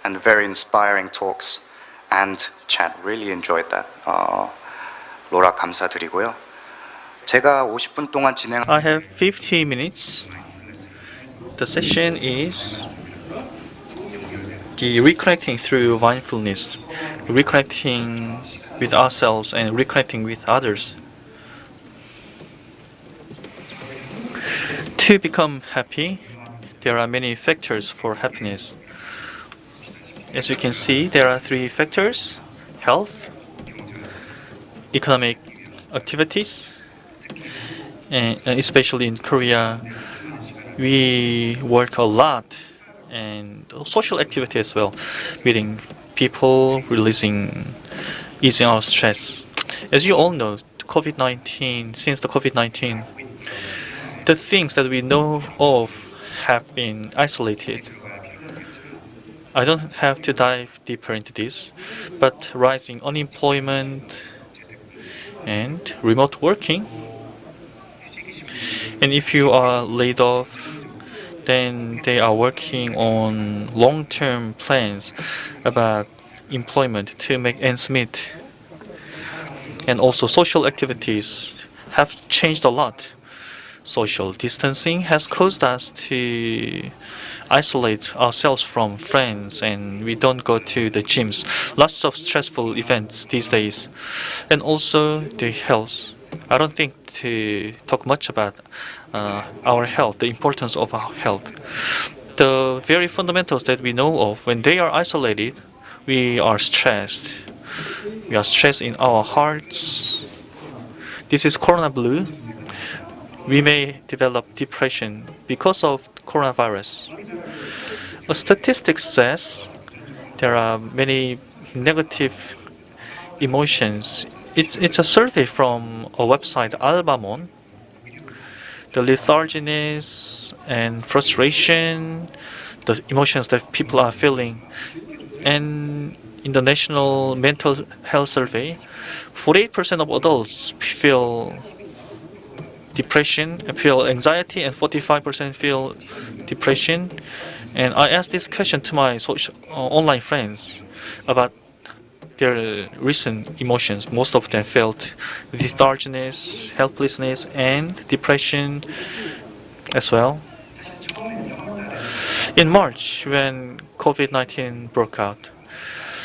and very inspiring talks and chat. Really enjoyed that. 로라 감사드리고요. 제가 50분 동안 진행. I have 50 minutes. The session is the reconnecting through mindfulness, reconnecting with ourselves and reconnecting with others. To become happy, there are many factors for happiness. As you can see, there are 3 factors: health, economic activities, and especially in Korea, we work a lot, and social activity as well, meeting people, easing our stress. As you all know, since the COVID-19, the things that we know of have been isolated. I don't have to dive deeper into this, but rising unemployment and remote working, and if you are laid off, then they are working on long-term plans about employment to make ends meet. And also social activities have changed a lot. Social distancing has caused us to isolate ourselves from friends, and we don't go to the gyms. Lots of stressful events these days. And also the health. I don't think to talk much about our health, the importance of our health. The very fundamentals that we know of, when they are isolated, we are stressed. We are stressed in our hearts. This is corona blue. We may develop depression because of coronavirus. A statistic says there are many negative emotions. It's a survey from a website, Albamon. The letharginess and frustration, the emotions that people are feeling. And in the National Mental Health Survey, 48% of adults feel depression, feel anxiety, and 45% feel depression. And I asked this question to my online friends about their recent emotions. Most of them felt letharginess, helplessness, and depression as well. In March, when COVID-19 broke out,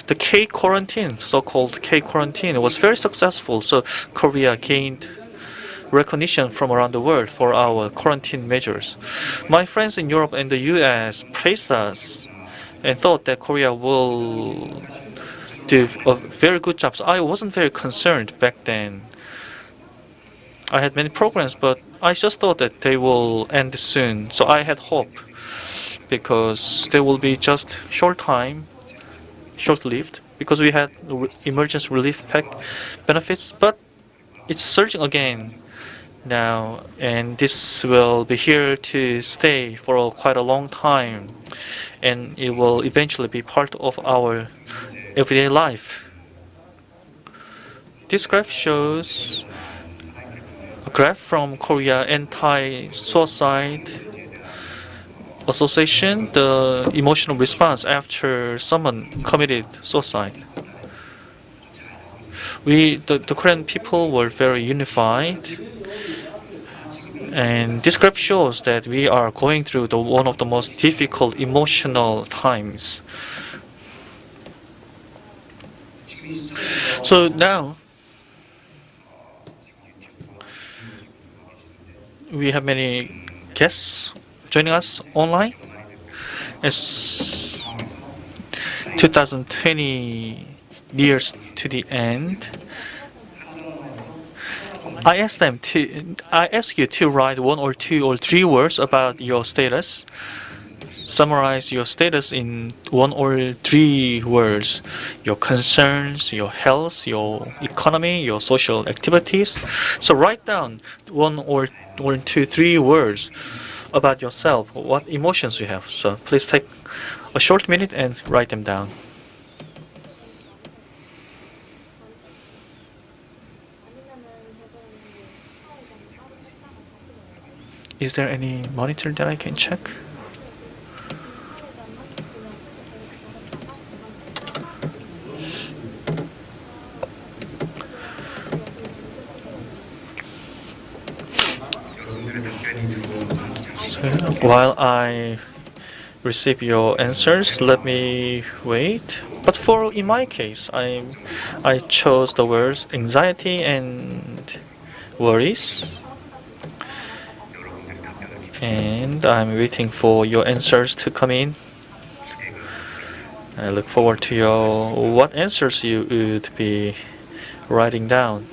the K-quarantine, so-called K-quarantine, was very successful. So Korea gained recognition from around the world for our quarantine measures. My friends in Europe and the US praised us and thought that Korea will do a very good job. So I wasn't very concerned back then. I had many programs, but I just thought that they will end soon. So I had hope, because they will be just short-lived, because we had emergency relief benefits, but it's surging again now, and this will be here to stay for quite a long time, and it will eventually be part of our everyday life. This graph shows a graph from Korea Anti-Suicide Association, the emotional response after someone committed suicide. The Korean people were very unified, and this graph shows that we are going through one of the most difficult emotional times. So now we have many guests joining us online. As 2020 nears to the end, I ask you to write 1 or 2 or 3 words about your status. Summarize your status in 1 or 3 words. Your concerns, your health, your economy, your social activities. So write down 1 or 2, 3 words about yourself, what emotions you have. So please take a short minute and write them down. Is there any monitor that I can check? While I receive your answers, let me wait. But for in my case, I chose the words anxiety and worries, and I'm waiting for your answers to come in. I look forward to your what answers you would be writing down.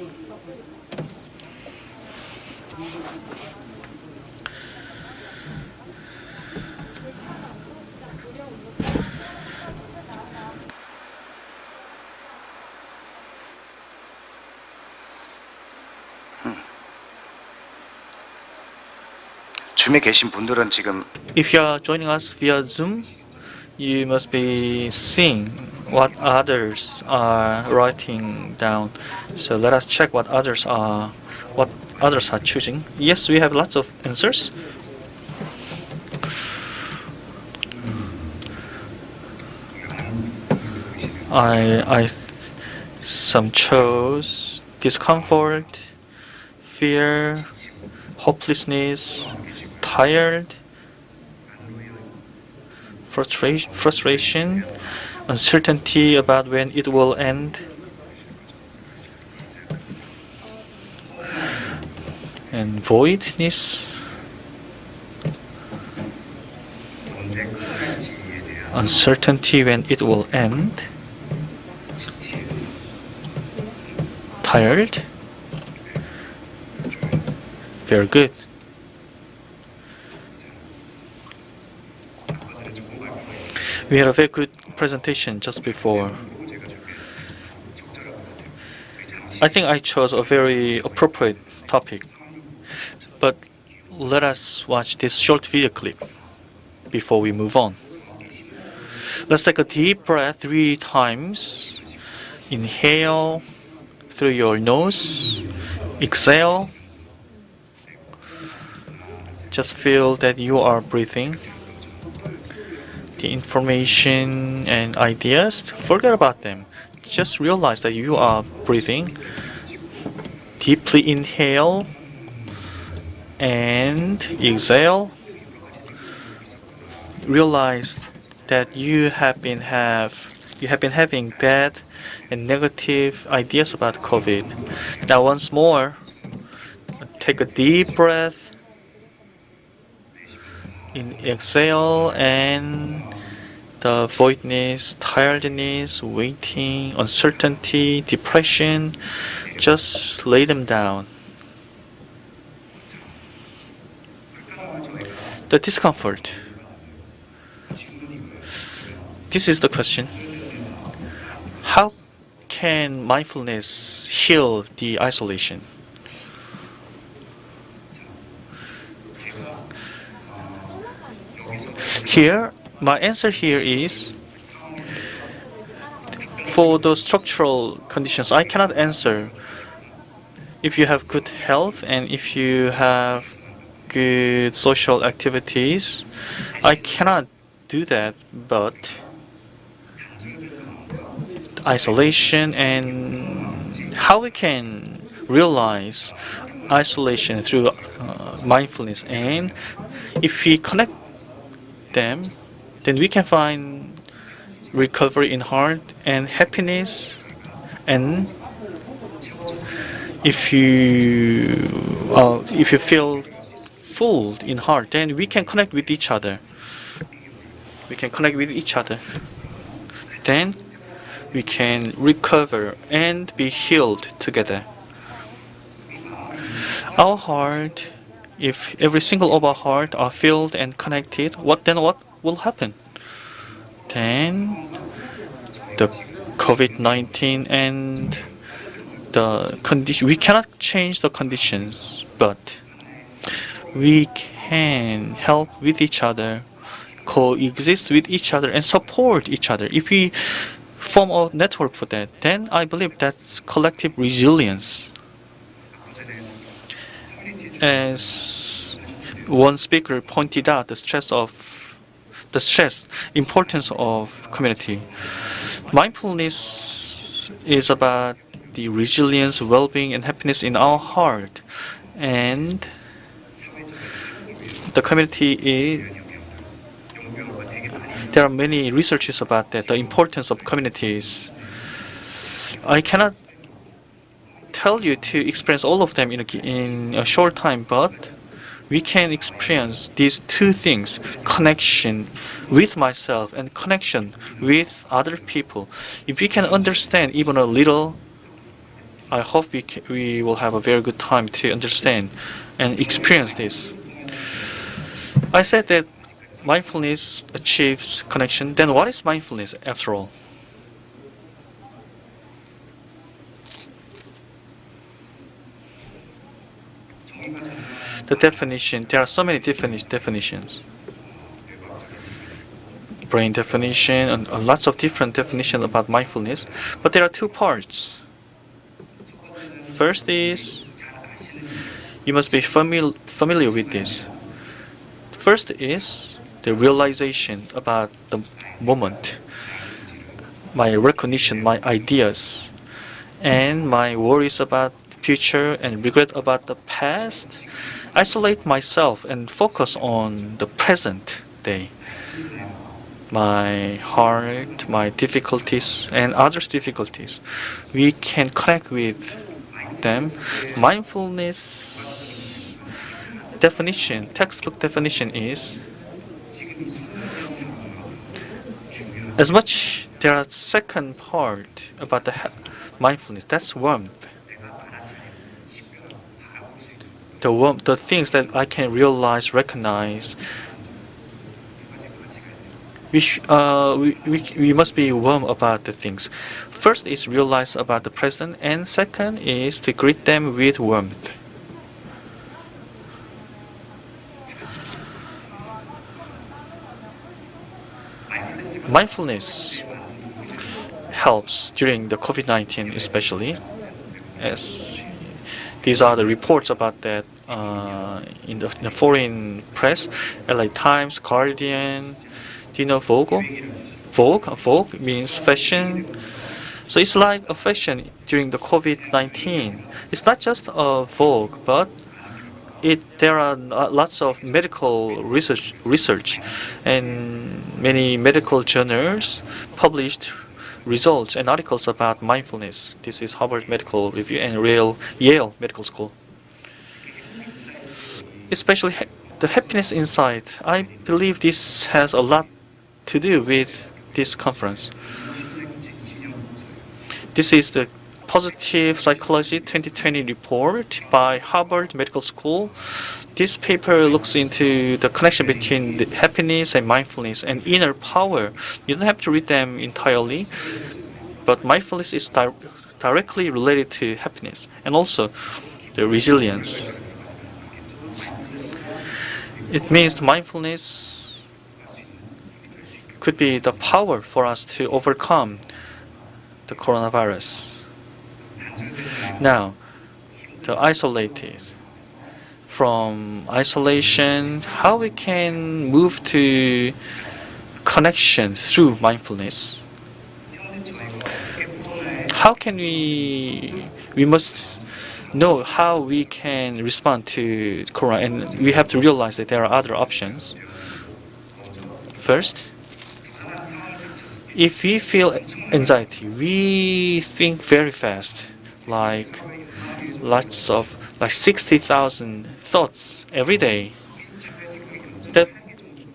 줌에 계신 분들은 지금 If you are joining us via Zoom, you must be seeing what others are writing down. So let us check what others are choosing. Yes, we have lots of answers. I some chose discomfort, fear, hopelessness, tired, frustration, uncertainty about when it will end, and voidness, uncertainty when it will end, tired. Very good. We had a very good presentation just before. I think I chose a very appropriate topic. But let us watch this short video clip before we move on. Let's take a deep breath 3 times. Inhale through your nose. Exhale. Just feel that you are breathing. The information and ideas, forget about them. Just realize that you are breathing. Deeply inhale and exhale. Realize that you have been having bad and negative ideas about COVID. Now once more, take a deep breath. Exhale, and the voidness, tiredness, waiting, uncertainty, depression, just lay them down. The discomfort. This is the question. How can mindfulness heal the isolation? Here, my answer here is for those structural conditions, I cannot answer. If you have good health and if you have good social activities, I cannot do that, but isolation and how we can realize isolation through mindfulness, and if we connect them, then we can find recovery in heart and happiness. And if you feel full in heart, then we can connect with each other. Then we can recover and be healed together. Our heart, if every single of our heart are filled and connected, what will happen? Then the COVID-19 and the condition, we cannot change the conditions, but we can help with each other, coexist with each other, and support each other. If we form a network for that, then I believe that's collective resilience. As one speaker pointed out, the importance of community. Mindfulness is about the resilience, well-being, and happiness in our heart. And the community is. There are many researches about that, the importance of communities. I cannot tell you to experience all of them in a short time, but we can experience these two things: connection with myself and connection with other people. If we can understand even a little, I hope we will have a very good time to understand and experience this. I said that mindfulness achieves connection. Then what is mindfulness after all? The definition, there are so many definitions. Brain definition and lots of different definitions about mindfulness, but there are two parts. First is, you must be familiar with this. First is the realization about the moment, my recognition, my ideas, and my worries about the future and regret about the past. Isolate myself and focus on the present day. My heart, my difficulties, and others' difficulties. We can connect with them. Mindfulness definition, textbook definition is, as much there are second part about the mindfulness, that's warmth. The things that I can realize, recognize. We must be warm about the things. First is realize about the present, and second is to greet them with warmth. Mindfulness helps during the COVID-19 especially, as these are the reports about that in the foreign press, LA Times, Guardian. Do you know Vogue? Vogue means fashion. So it's like a fashion during the COVID-19. It's not just a Vogue, but there are lots of medical research, and many medical journals published results and articles about mindfulness. This is Harvard Medical Review and Yale Medical School. Especially the HappinessInsight. I believe this has a lot to do with this conference. This is the Positive Psychology 2020 report by Harvard Medical School. This paper looks into the connection between the happiness and mindfulness and inner power. You don't have to read them entirely, but mindfulness is directly related to happiness and also the resilience. It means mindfulness could be the power for us to overcome the coronavirus. Now, the isolated. From isolation, how we can move to connection through mindfulness. How can we must know how we can respond to corona, and we have to realize that there are other options. First, if we feel anxiety, we think very fast, like 60,000 thoughts every day. That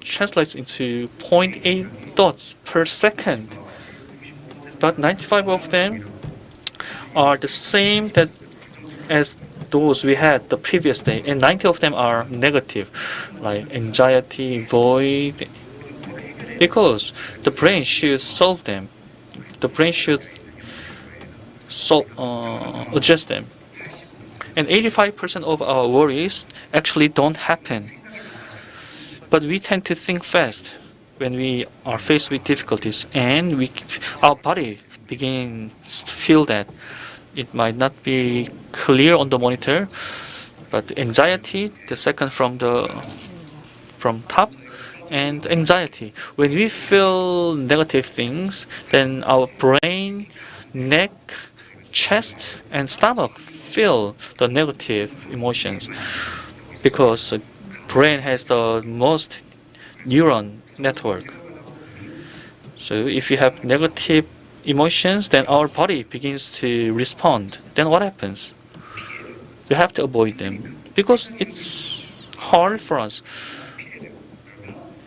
translates into 0.8 thoughts per second. But 95 of them are the same as those we had the previous day, and 90 of them are negative, like anxiety, void, because the brain should solve them. The brain should adjust them. And 85% of our worries actually don't happen. But we tend to think fast when we are faced with difficulties, and our body begins to feel that. It might not be clear on the monitor, but anxiety, the second from top, and anxiety. When we feel negative things, then our brain, neck, chest, and stomach feel the negative emotions, because brain has the most neuron network. So if you have negative emotions, then our body begins to respond. Then what happens? We have to avoid them because it's hard for us.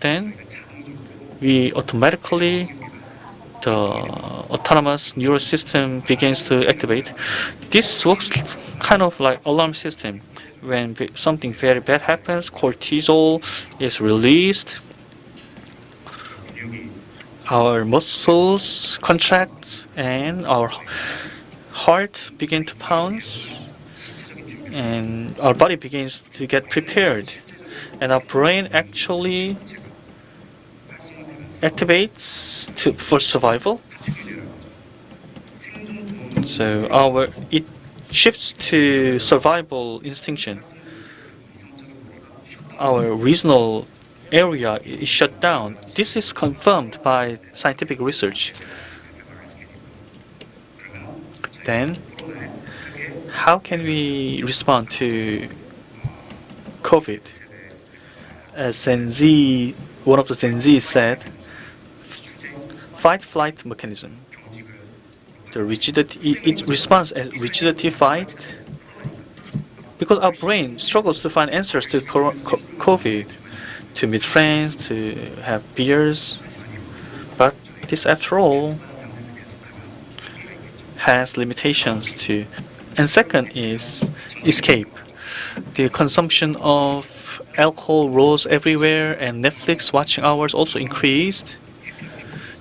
Then we automatically the autonomous neural system begins to activate. This works kind of like alarm system. When something very bad happens, cortisol is released, our muscles contract, and our heart begins to pounce, and our body begins to get prepared, and our brain actually activates for survival. So it shifts to survival instinction. Our reasonable area is shut down. This is confirmed by scientific research. Then, how can we respond to COVID? As one of the Gen Z said, fight-flight mechanism. The rigidity, it responds as rigidity fight because our brain struggles to find answers to COVID, to meet friends, to have beers. But this, after all, has limitations too. And second is escape. The consumption of alcohol rose everywhere, and Netflix watching hours also increased.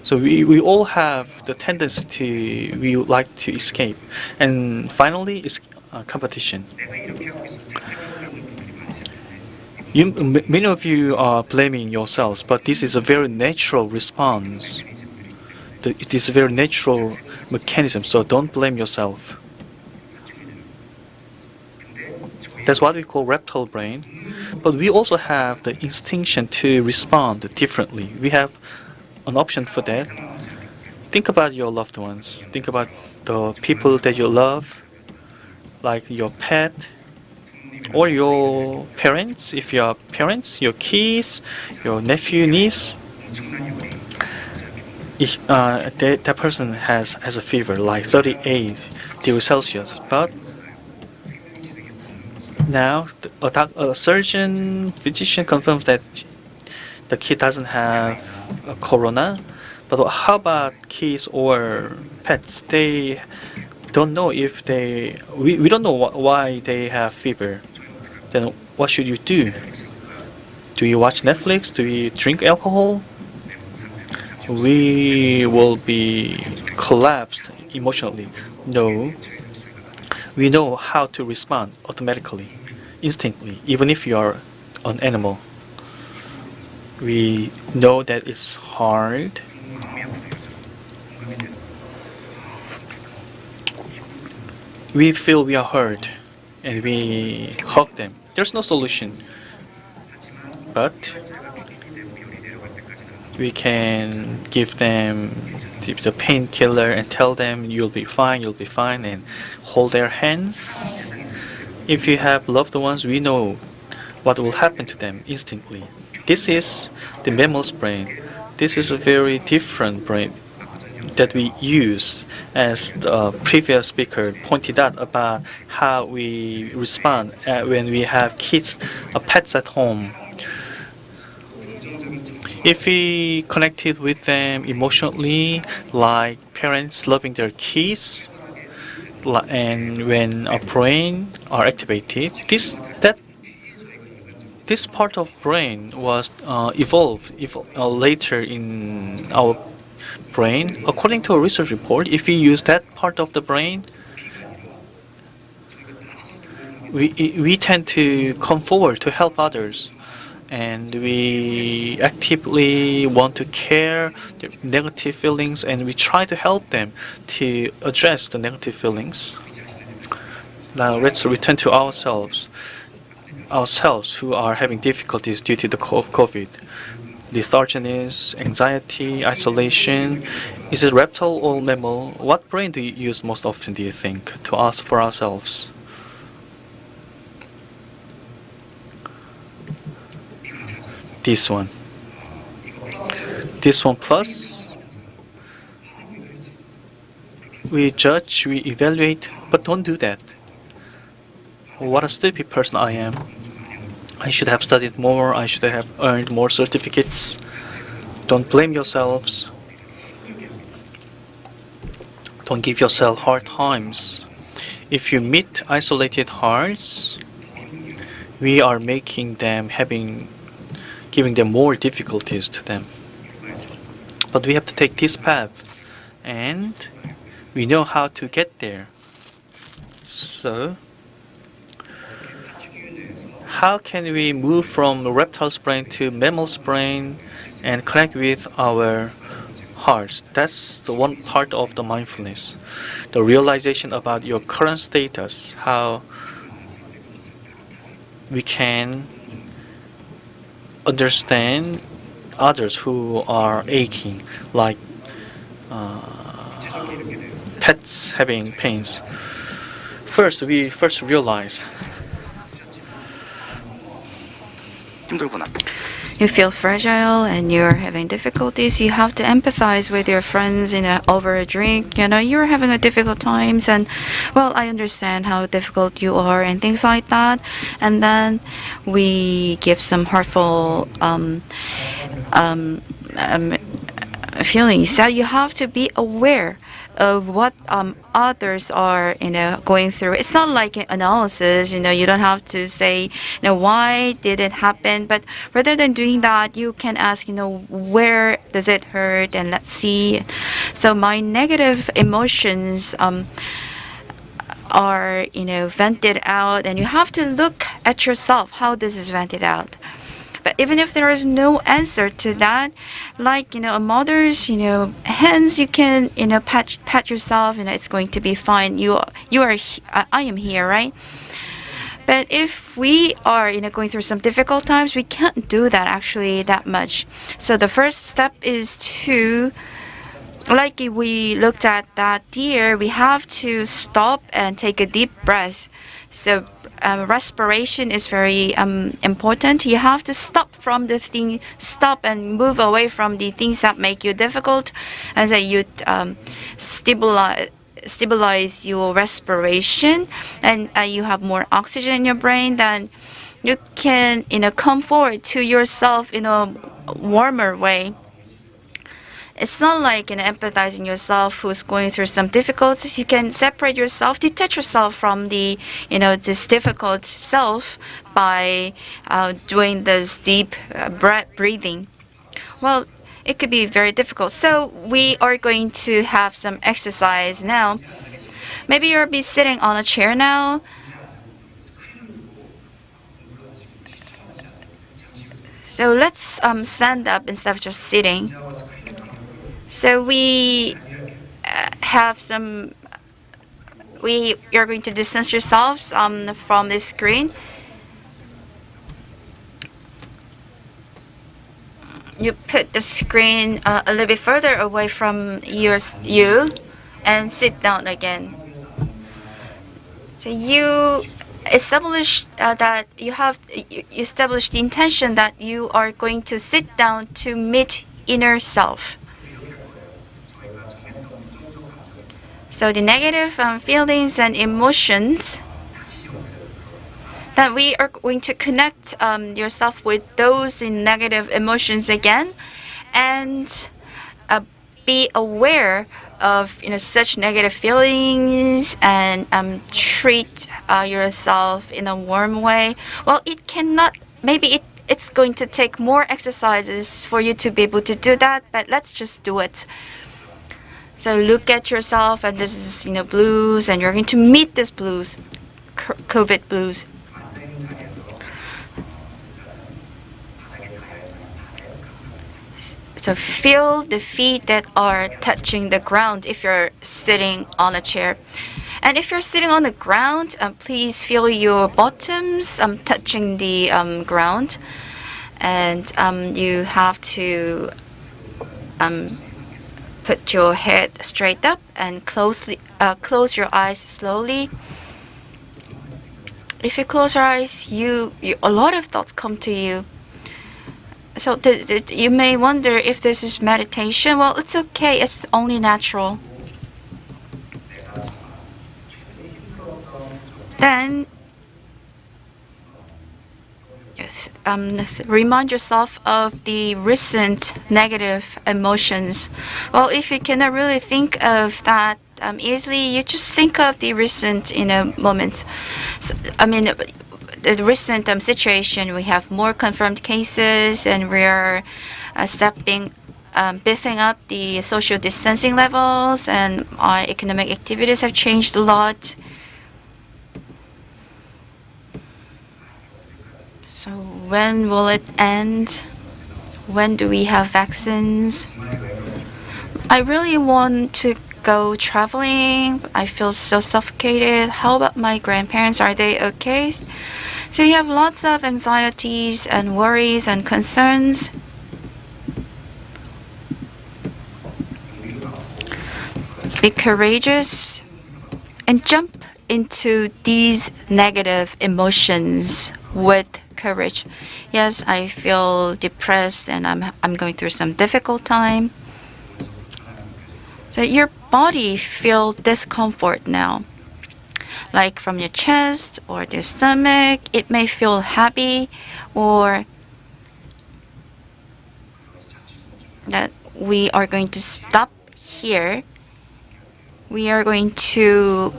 So we all have the tendency we would like to escape. And finally is competition. Many of you are blaming yourselves, but this is a very natural response. It is a very natural mechanism, so don't blame yourself. That's what we call reptile brain. But we also have the instinction to respond differently. We have an option for that. Think about your loved ones. Think about the people that you love, like your pet or your parents. If you are parents, your kids, your nephew, niece. If that person has a fever like 38 degrees Celsius, but now a physician confirms that the kid doesn't have a corona. But how about kids or pets? They don't know if we don't know why they have fever. Then what should you do? Do you watch Netflix? Do you drink alcohol? We will be collapsed emotionally. No. We know how to respond automatically, instantly, even if you are an animal. We know that it's hard. We feel we are hurt and we hug them. There's no solution. But we can give them the painkiller and tell them you'll be fine, and hold their hands. If you have loved ones, we know what will happen to them instantly. This is the mammal's brain. This is a very different brain that we use, as the previous speaker pointed out about how we respond when we have kids or pets at home. If we connected with them emotionally, like parents loving their kids, and when our brain are activated, this part of brain was evolved later in our brain. According to a research report, if we use that part of the brain, we tend to come forward to help others, and we actively want to care their negative feelings, and we try to help them to address the negative feelings. Now let's return to ourselves who are having difficulties due to the COVID. Letharginess, anxiety, isolation. Is it reptile or mammal? What brain do you use most often, do you think, to ask for ourselves? this one. This one plus. We judge, we evaluate, but don't do that. What a stupid person I am. I should have studied more, I should have earned more certificates. Don't blame yourselves. Don't give yourself hard times. If you meet isolated hearts, we are making them giving them more difficulties to them. But we have to take this path, and we know how to get there. So, how can we move from the reptile's brain to mammal's brain and connect with our hearts? That's the one part of the mindfulness. The realization about your current status, how we can understand others who are aching, like pets having pains. We first realize 힘들구나. You feel fragile and you're having difficulties. You have to empathize with your friends over a drink. You're having a difficult times, and well, I understand how difficult you are and things like that. And then we give some hurtful feelings. That you have to be aware of what others are going through. It's not like an analysis. You don't have to say why did it happen, but rather than doing that, you can ask where does it hurt, and let's see. So my negative emotions are vented out, and you have to look at yourself how this is vented out. But even if there is no answer to that, like a mother's hands, you can pat yourself, it's going to be fine. I am here, right? But if we are going through some difficult times, we can't do that actually that much. So the first step is to, like if we looked at that deer, we have to stop and take a deep breath. So respiration is very important. You have to stop and move away from the things that make you difficult, and so you stabilize your respiration, and you have more oxygen in your brain. Then you can come forward to yourself in a warmer way. It's not like empathizing yourself who's going through some difficulties. You can separate yourself, detach yourself from the this difficult self by doing this deep breathing. Well, it could be very difficult. So we are going to have some exercise now. Maybe you'll be sitting on a chair now. So let's stand up instead of just sitting. So we you're going to distance yourselves from the screen. You put the screen a little bit further away from you and sit down again. So you establish that you establish the intention that you are going to sit down to meet inner self. So the negative feelings and emotions, that we are going to connect yourself with those in negative emotions again, and be aware of such negative feelings, and treat yourself in a warm way. Well, it cannot. Maybe it's going to take more exercises for you to be able to do that, but let's just do it. So look at yourself, and this is blues, and you're going to meet this blues, COVID blues. So feel the feet that are touching the ground if you're sitting on a chair. And if you're sitting on the ground, please feel your bottoms touching the ground. And you have to put your head straight up and close your eyes slowly. If you close your eyes, a lot of thoughts come to you. So you may wonder if this is meditation. Well, it's okay. It's only natural. Then remind yourself of the recent negative emotions. Well, if you cannot really think of that easily, you just think of the recent, moments. So, the recent situation. We have more confirmed cases, and we are beefing up the social distancing levels, and our economic activities have changed a lot. So when will it end? When do we have vaccines? I really want to go traveling. I feel so suffocated. How about my grandparents? Are they okay? So you have lots of anxieties and worries and concerns. Be courageous and jump into these negative emotions with courage. Yes, I feel depressed and I'm going through some difficult time. So your body feel discomfort now. Like from your chest or the stomach, it may feel happy, or that we are going to stop here. We are going to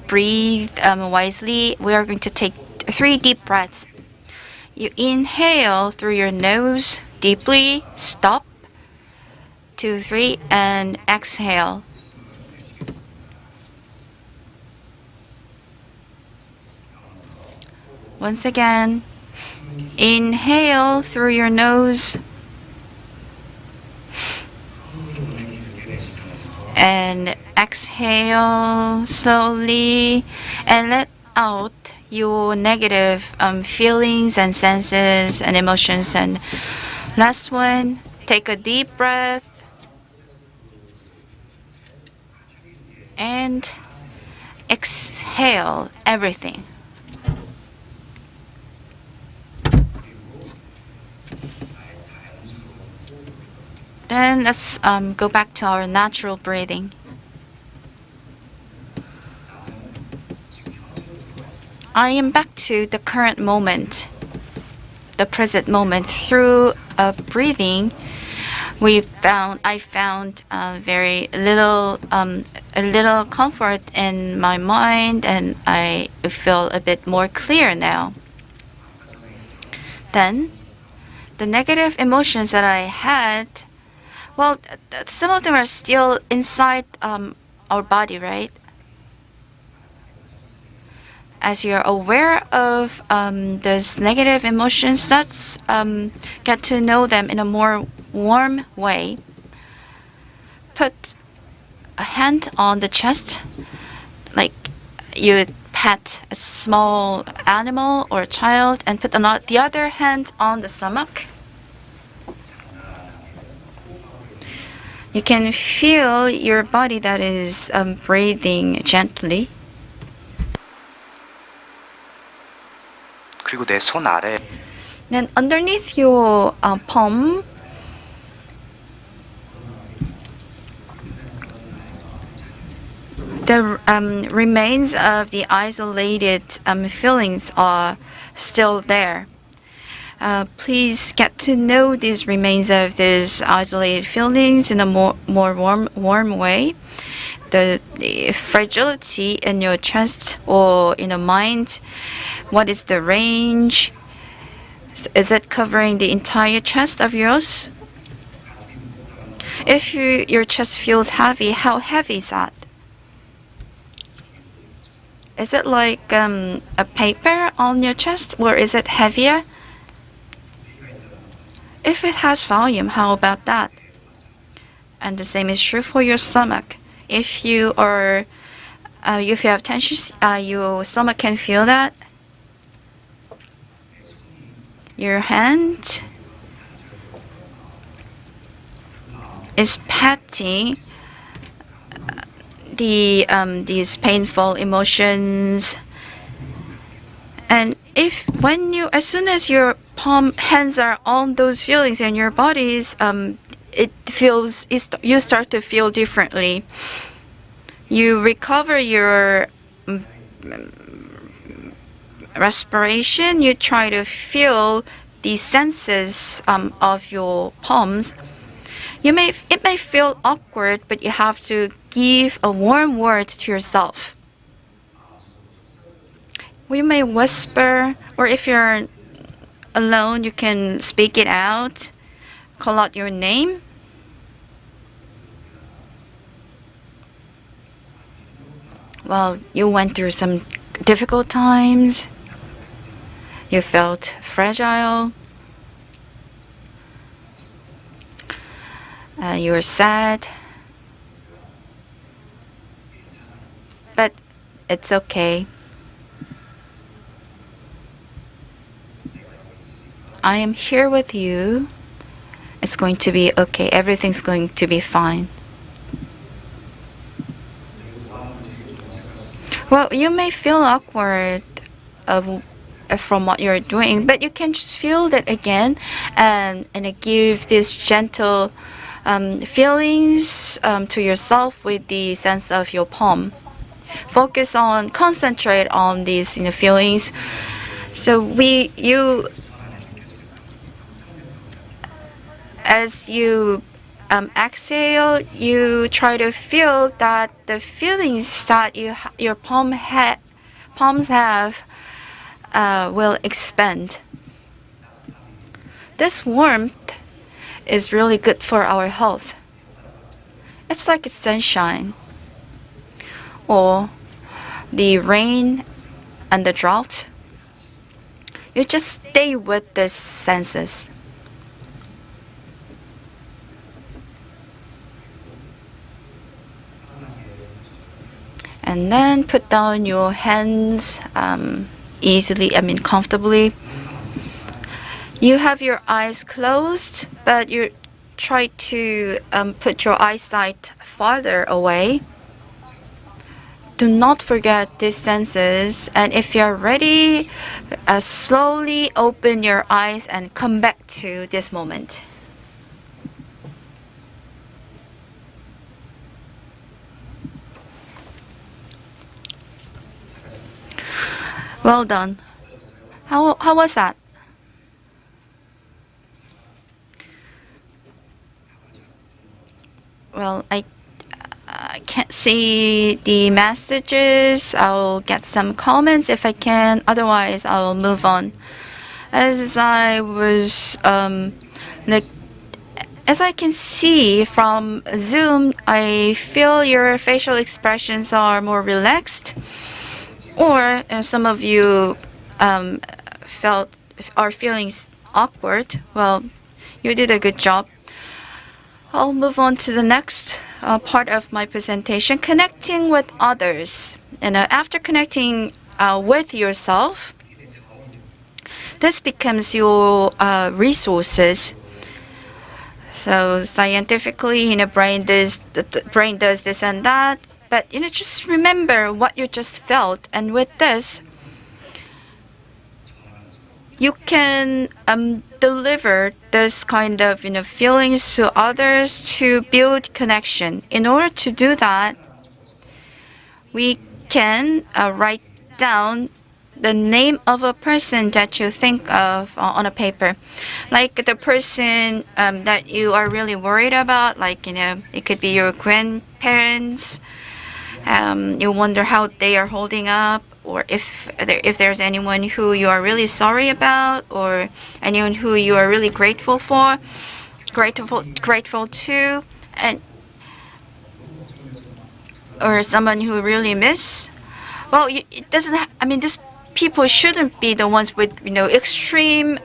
breathe wisely. We are going to take 3 deep breaths. You inhale through your nose deeply, stop, 2, 3, and exhale. Once again, inhale through your nose and exhale slowly, and let out your negative feelings and senses and emotions. And last one, take a deep breath and exhale everything. Then let's go back to our natural breathing. I am back to the current moment, the present moment. Through breathing, I found very little, a little comfort in my mind, and I feel a bit more clear now. Then, the negative emotions that I had, well, some of them are still inside our body, right? As you're aware of those negative emotions, let's get to know them in a more warm way. Put a hand on the chest, like you pet a small animal or a child, and put the other hand on the stomach. You can feel your body that is breathing gently. 그리고 내 손 아래 Then underneath your palm, the remains of the isolated feelings are still there. Please get to know these remains of these isolated feelings in a more warm way. The fragility in your chest or in your mind. What is the range? Is it covering the entire chest of yours? If your chest feels heavy, how heavy is that? Is it like a paper on your chest, or is it heavier? If it has volume, how about that? And the same is true for your stomach. If you have tension, your stomach can feel that. Your hand is patting these painful emotions, and as soon as your hands are on those feelings in your bodies, you start to feel differently. You recover your respiration. You try to feel the senses of your palms. It may feel awkward, but you have to give a warm word to yourself. We may whisper, or if you're alone, you can speak it out, call out your name. Well, you went through some difficult times. You felt fragile. You were sad. But it's okay. I am here with you. It's going to be okay. Everything's going to be fine. Well, you may feel awkward from what you're doing, but you can just feel that again and give these gentle feelings to yourself with the sense of your palm. Concentrate on these feelings. So as you exhale, you try to feel that the feelings that your palms have will expand. This warmth is really good for our health. It's like sunshine or the rain and the drought. You just stay with these senses. And then put down your hands comfortably. You have your eyes closed, but you try to put your eyesight farther away. Do not forget these senses. And if you're ready, slowly open your eyes and come back to this moment. Well done. How was that? Well, I can't see the messages. I'll get some comments if I can. Otherwise, I'll move on. As I can see from Zoom, I feel your facial expressions are more relaxed. Or some of you are feeling awkward. Well, you did a good job. I'll move on to the next part of my presentation, connecting with others. And after connecting with yourself, this becomes your resources. So scientifically, brain does this and that. But just remember what you just felt, and with this, you can deliver this kind of feelings to others to build connection. In order to do that, we can write down the name of a person that you think of on a paper, like the person that you are really worried about. Like it could be your grandparents. You wonder how they are holding up, or if there's anyone who you are really sorry about, or anyone who you are really grateful to, and or someone who really miss. Well, it doesn't. These people shouldn't be the ones with extreme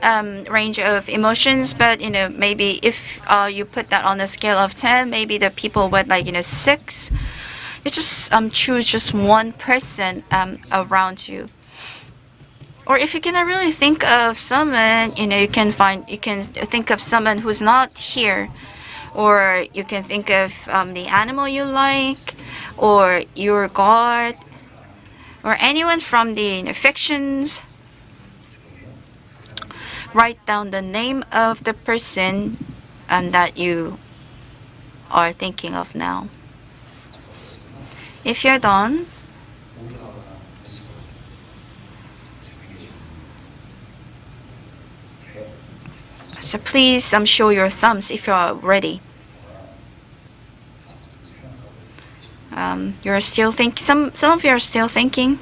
range of emotions, but maybe if you put that on a scale of 10, maybe the people with 6. You just choose just one person around you. Or if you cannot really think of someone, you can think of someone who's not here, or you can think of the animal you like, or your god, or anyone from the fictions. write down the name of the person that you are thinking of now. If you're done, so please show your thumbs if you're ready. You're still thinking. Some of you are still thinking.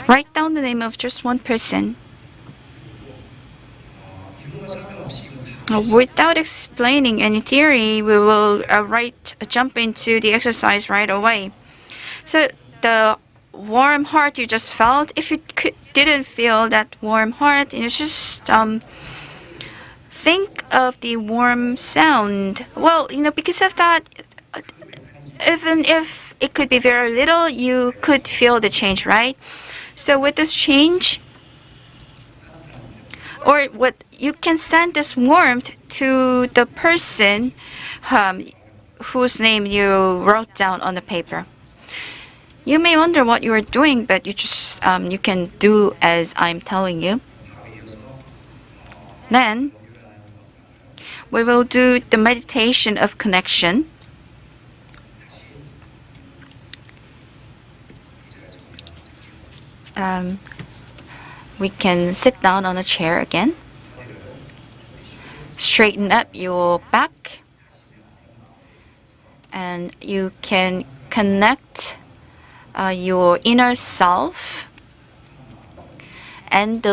Write down the name of just one person. Without explaining any theory, we will jump into the exercise right away. So the warm heart you just felt, if you didn't feel that warm heart, just think of the warm sound. Well, because of that, even if it could be very little, you could feel the change, right? So with this change, or what you can send this warmth to the person whose name you wrote down on the paper. You may wonder what you are doing, but you can do as I'm telling you. Then we will do the meditation of connection. We can sit down on a chair again. Straighten up your back. And you can connect your inner self and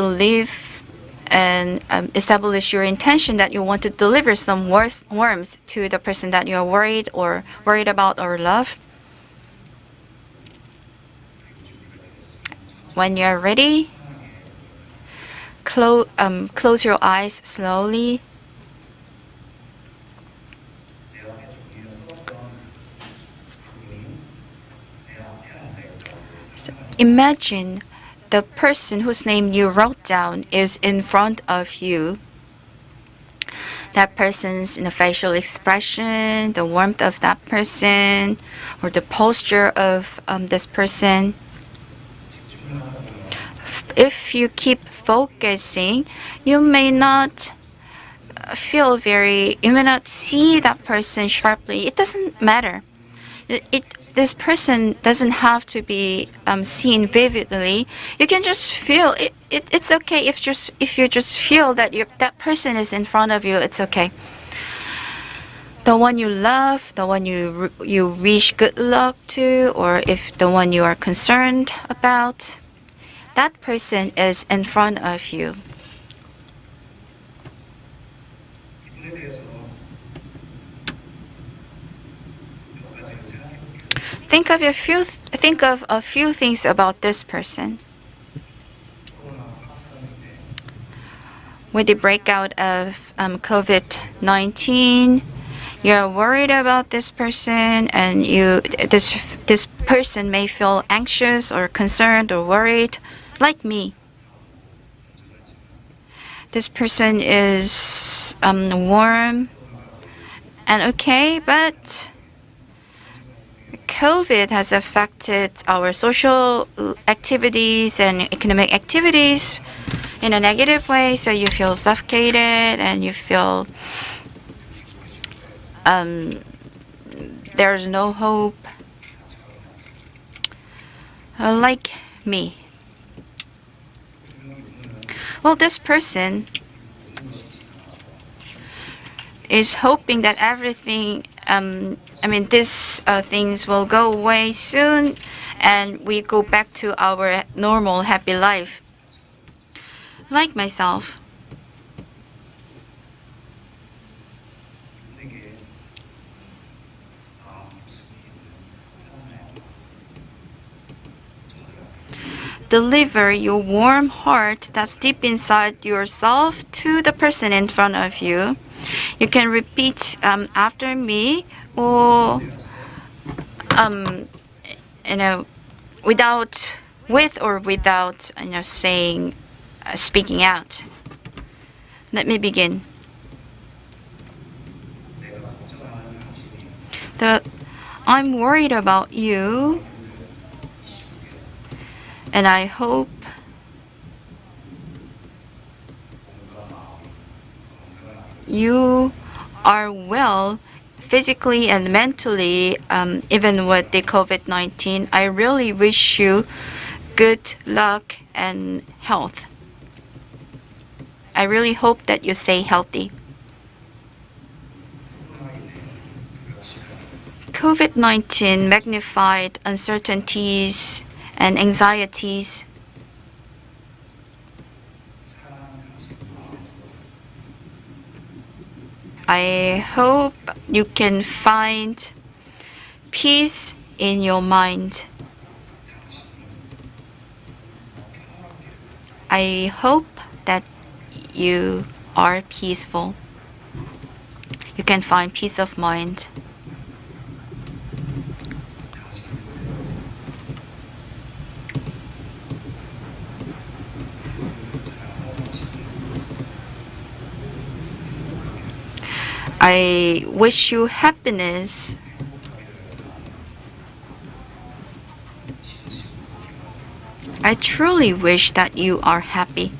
establish your intention that you want to deliver some warmth to the person that you're worried about or love. When you're ready, close your eyes slowly. So imagine the person whose name you wrote down is in front of you. That person's facial expression, the warmth of that person, or the posture of this person. If you keep focusing, you may not see that person sharply. It doesn't matter. This person doesn't have to be seen vividly. You can just feel it. It's okay if you just feel that that person is in front of you. It's okay. The one you love, the one you wish good luck to, or if the one you are concerned about, that person is in front of you. Think of a few things about this person. With the breakout of COVID-19, you're worried about this person, and this person may feel anxious or concerned or worried, like me. This person is warm and okay, but COVID has affected our social activities and economic activities in a negative way, so you feel suffocated and you feel there's no hope, like me. Well, this person is hoping that everything, things will go away soon and we go back to our normal happy life. Like myself. Deliver your warm heart that's deep inside yourself to the person in front of you. You can repeat after me, or with or without speaking out. Let me begin. I'm worried about you, and I hope you are well physically and mentally, even with the COVID-19. I really wish you good luck and health. I really hope that you stay healthy. COVID-19 magnified uncertainties and anxieties. I hope you can find peace in your mind. I hope that you are peaceful. You can find peace of mind. I wish you happiness. I truly wish that you are happy.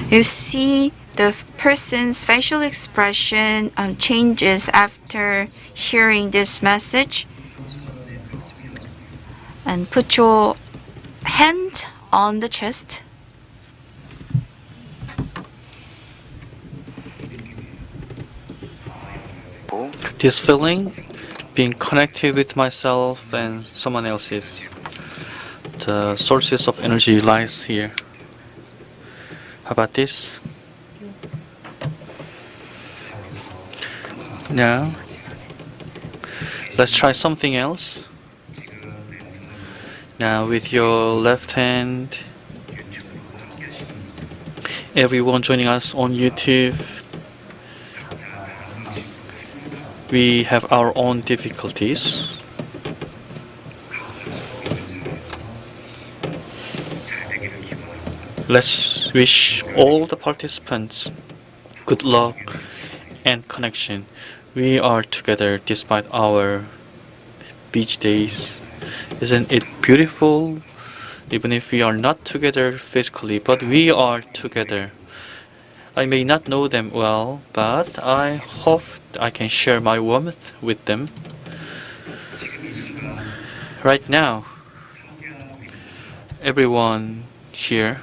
You see the person's facial expression changes after hearing this message. And put your hand on the chest. This feeling, being connected with myself and someone else's, the sources of energy lies here. How about this? Now, let's try something else. Now with your left hand, everyone joining us on YouTube, we have our own difficulties. Let's wish all the participants good luck and connection. We are together despite our beach days. Isn't it beautiful? Even if we are not together physically, but we are together. I may not know them well, but I hope I can share my warmth with them. Right now, everyone here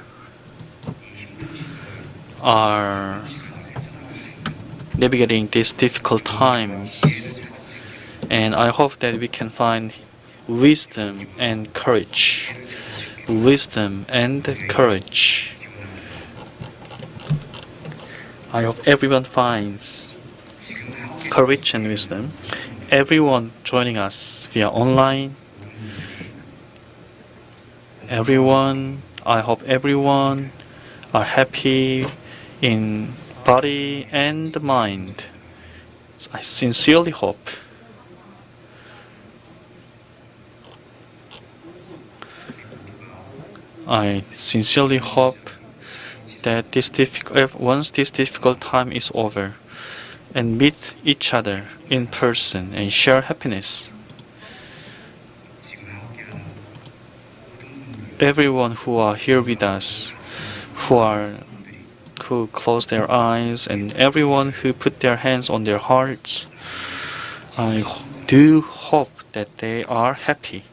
are navigating these difficult times, and I hope that we can find wisdom and courage. Wisdom and courage. I hope everyone finds courage and wisdom. Everyone joining us via online. I hope everyone are happy in body and mind. I sincerely hope. I sincerely hope that once this difficult time is over, and meet each other in person and share happiness. Everyone who are here with us, who close their eyes, and everyone who put their hands on their hearts, I do hope that they are happy.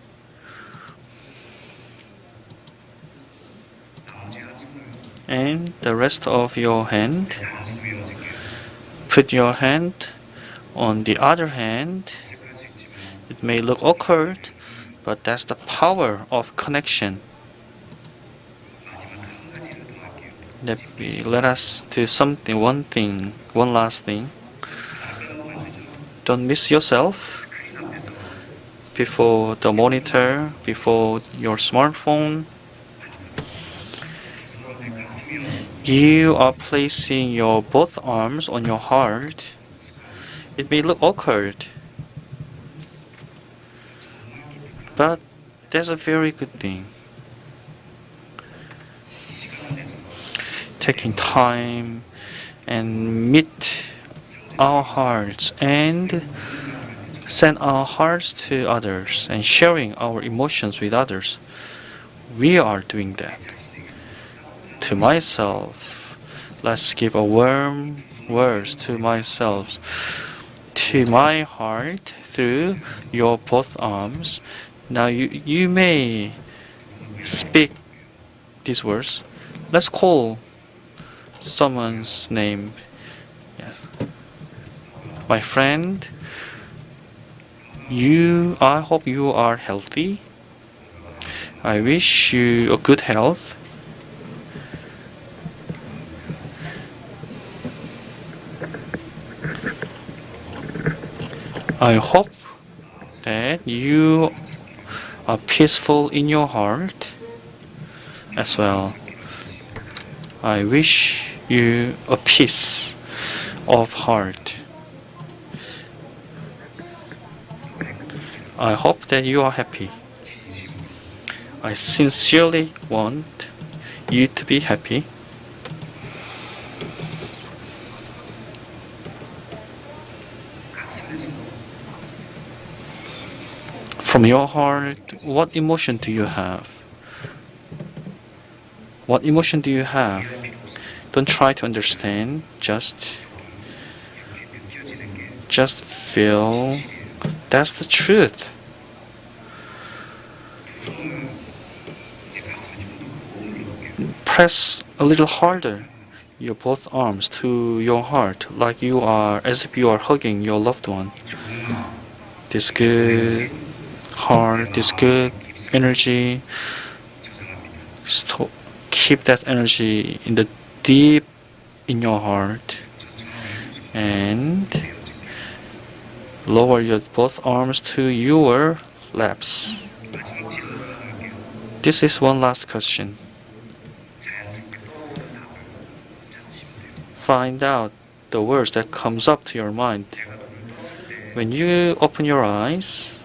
And the rest of your hand, put your hand on the other hand. It may look awkward, but that's the power of connection. Let us do one last thing. Don't miss yourself before the monitor, before your smartphone. You are placing your both arms on your heart. It may look awkward, but that's a very good thing. Taking time and meet our hearts and send our hearts to others and sharing our emotions with others, we are doing that. To myself, let's give a warm words to myself, to my heart through your both arms. Now you may speak these words. Let's call someone's name. Yes. My friend, I hope you are healthy. I wish you a good health. I hope that you are peaceful in your heart as well. I wish you a peace of heart. I hope that you are happy. I sincerely want you to be happy. From your heart, what emotion do you have? What emotion do you have? Don't try to understand, just feel. That's the truth. Press a little harder your both arms to your heart, like you are, as if you are hugging your loved one. This good heart, this good energy. Keep that energy in the deep in your heart, and lower your both arms to your laps. This is one last question. Find out the words that comes up to your mind. When you open your eyes,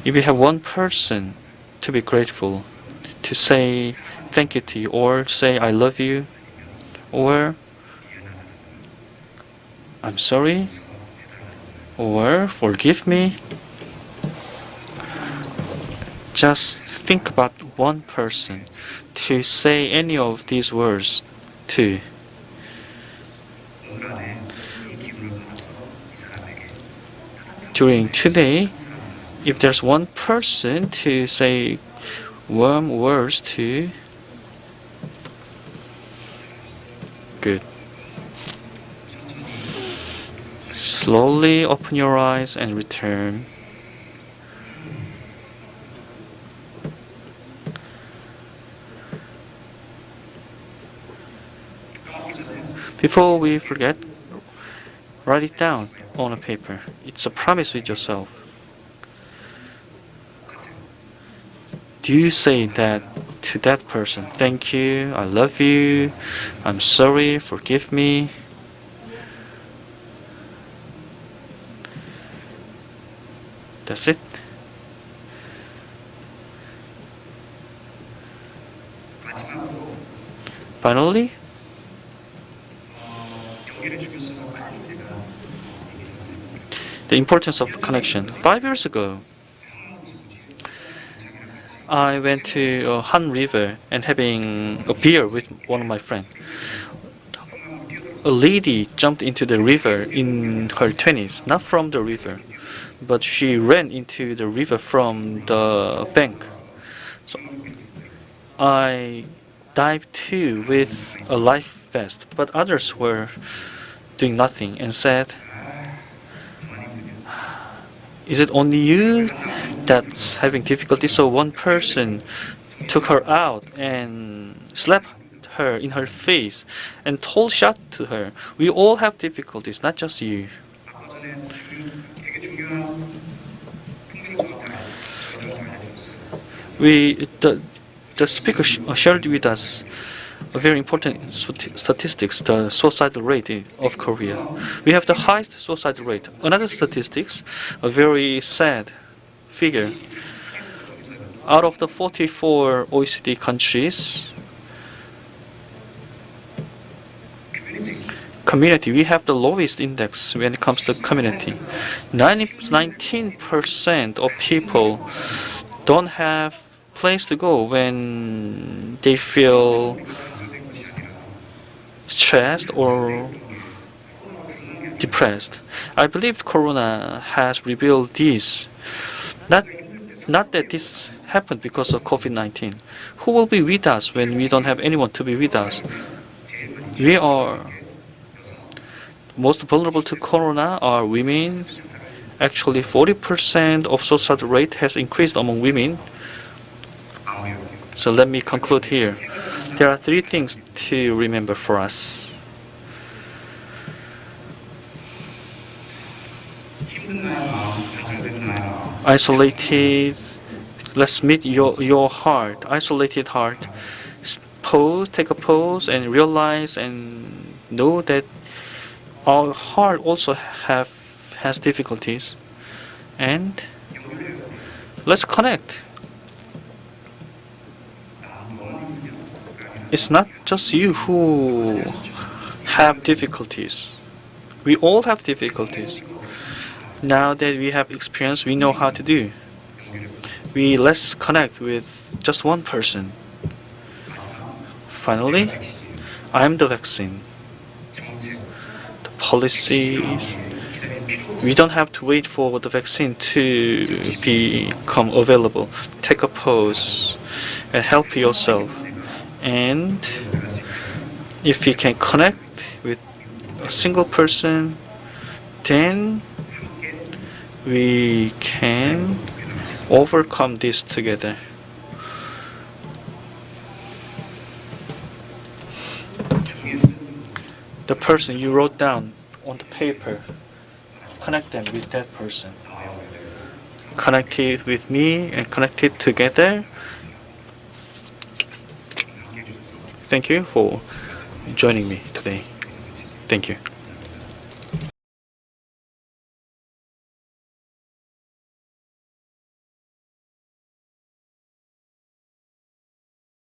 if you have one person to be grateful, to say thank you to you, or say I love you, or I'm sorry, or forgive me, just think about one person to say any of these words to. During today, if there's one person to say warm words to, good. Slowly open your eyes and return. Before we forget, write it down on a paper. It's a promise with yourself. Do you say that to that person? Thank you, I love you, I'm sorry, forgive me. That's it. Finally, the importance of connection. 5 years ago, I went to Han River and having a beer with one of my friends. A lady jumped into the river in her 20s, not from the river, but she ran into the river from the bank. So I dived too with a life vest, but others were doing nothing and said, is it only you that's having difficulty? So one person took her out and slapped her in her face and told shot to her, we all have difficulties, not just you. The speaker shared with us a very important statistics, the suicide rate of Korea. We have the highest suicide rate. Another statistics, a very sad figure. Out of the 44 OECD countries, community, we have the lowest index when it comes to community. 19% of people don't have place to go when they feel stressed or depressed. I believe Corona has revealed this. Not that this happened because of COVID-19. Who will be with us when we don't have anyone to be with us? We are most vulnerable to Corona are women. Actually, 40% of suicide rate has increased among women. So let me conclude here. There are 3 things to remember for us. Isolated. Let's meet your heart. Isolated heart. Pause. Take a pause and realize and know that our heart also has difficulties. And let's connect. It's not just you who have difficulties. We all have difficulties. Now that we have experience, we know how to do. Let's connect with just one person. Finally, I'm the vaccine. The policies. We don't have to wait for the vaccine to become available. Take a pause and help yourself. And if you can connect with a single person, then we can overcome this together. The person you wrote down on the paper, connect them with that person. Connect it with me and connect it together. Thank you for joining me today. Thank you.